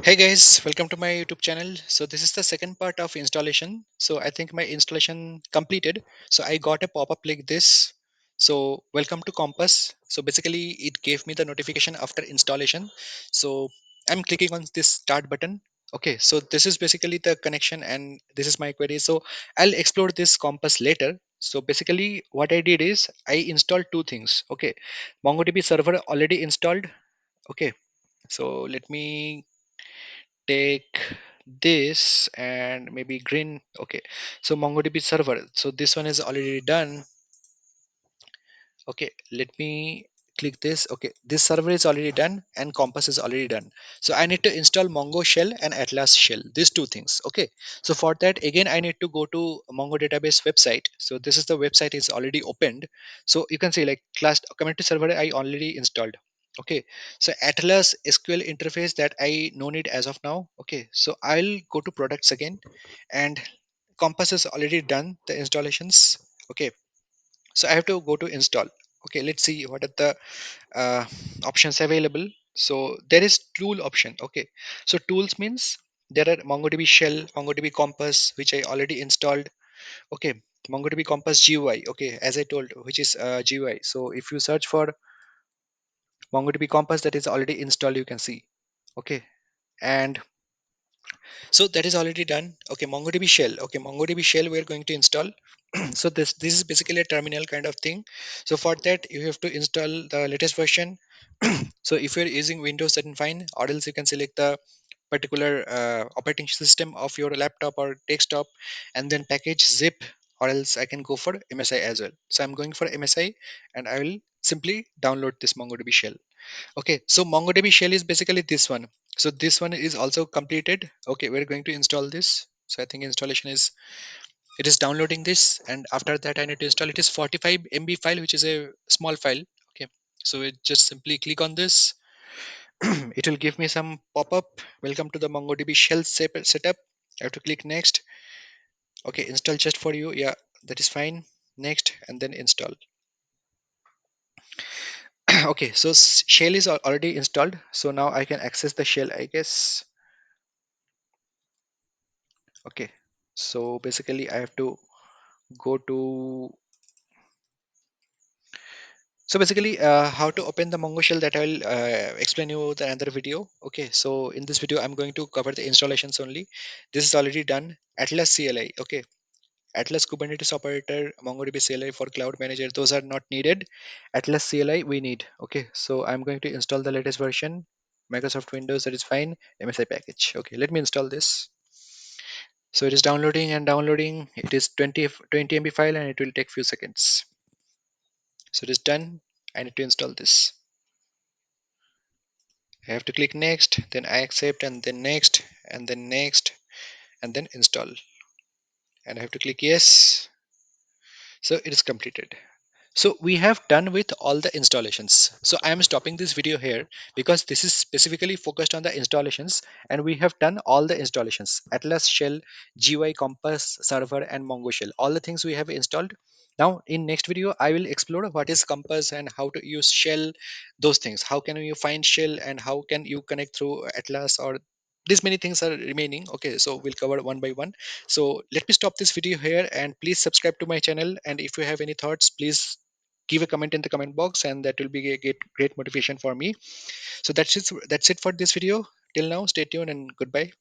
Hey guys, welcome to my YouTube channel. So this is the second part of installation. So I think my installation completed. So I got a pop-up like this. So welcome to Compass. So basically it gave me the notification after installation. So I'm clicking on this start button. Okay, so this is basically the connection and this is my query. So I'll explore this Compass later. So basically what I did is I installed two things. Okay, MongoDB server already installed. Okay, so let me take this and maybe green. Okay, so MongoDB server, so this one is already done. Okay, let me click this. Okay, this server is already done and Compass is already done. So I need to install Mongo shell and Atlas shell, these two things. Okay, so for that again I need to go to Mongo database website. So this is the website is already opened. So you can see like class community server I already installed. Okay, so Atlas SQL interface that I no need as of now. Okay, so I'll go to products again, and Compass is already done the installations. Okay, so I have to go to install. Okay, let's see what are the uh, options available. So there is tool option. Okay, so tools means there are MongoDB shell, MongoDB Compass, which I already installed. Okay, MongoDB Compass GUI. Okay, as I told, which is GUI. So if you search for MongoDB Compass, that is already installed, you can see. Okay, and so that is already done. Okay, MongoDB shell. Okay, MongoDB shell we are going to install. So this is basically a terminal kind of thing. So for that you have to install the latest version. So if you're using Windows, then fine, or else you can select the particular operating system of your laptop or desktop and then package zip, or else I can go for MSI as well. So I'm going for MSI and I will simply download this MongoDB shell. Okay, so MongoDB shell is basically this one. So this one is also completed. Okay, we're going to install this. So I think installation is, it is downloading this, and after that I need to install. It is 45 MB file, which is a small file. Okay, so it just simply click on this. It will give me some pop-up. Welcome to the MongoDB shell setup. I have to click next. Okay, install just for you. Yeah, that is fine. Next, and then install. Okay, so shell is already installed. So now I can access the shell, I guess. Okay, so basically I have to go to, so basically how to open the Mongo shell, that I will explain you the another video. Okay, so in this video I'm going to cover the installations only. This is already done. Atlas CLI. Okay, Atlas Kubernetes operator, MongoDB CLI for cloud manager, those are not needed. Atlas CLI we need. Okay, so I'm going to install the latest version. Microsoft Windows, that is fine. MSI package. Okay, let me install this. So it is downloading and downloading. It is 20 MB file and it will take few seconds. So it is done. I need to install this. I have to click next, then I accept, and then next, and then next, and then install. And I have to click yes. So it is completed. So we have done with all the installations. So I am stopping this video here because this is specifically focused on the installations, and we have done all the installations. Atlas shell, GUI, Compass, server, and Mongo shell. All the things we have installed. Now in next video, I will explore what is Compass and how to use shell, those things. How can you find shell and how can you connect through Atlas, or these many things are remaining. Okay, so we'll cover one by one. So let me stop this video here, and please subscribe to my channel. And if you have any thoughts, please give a comment in the comment box, and that will be a great motivation for me. So that's it for this video. Till now, stay tuned and goodbye.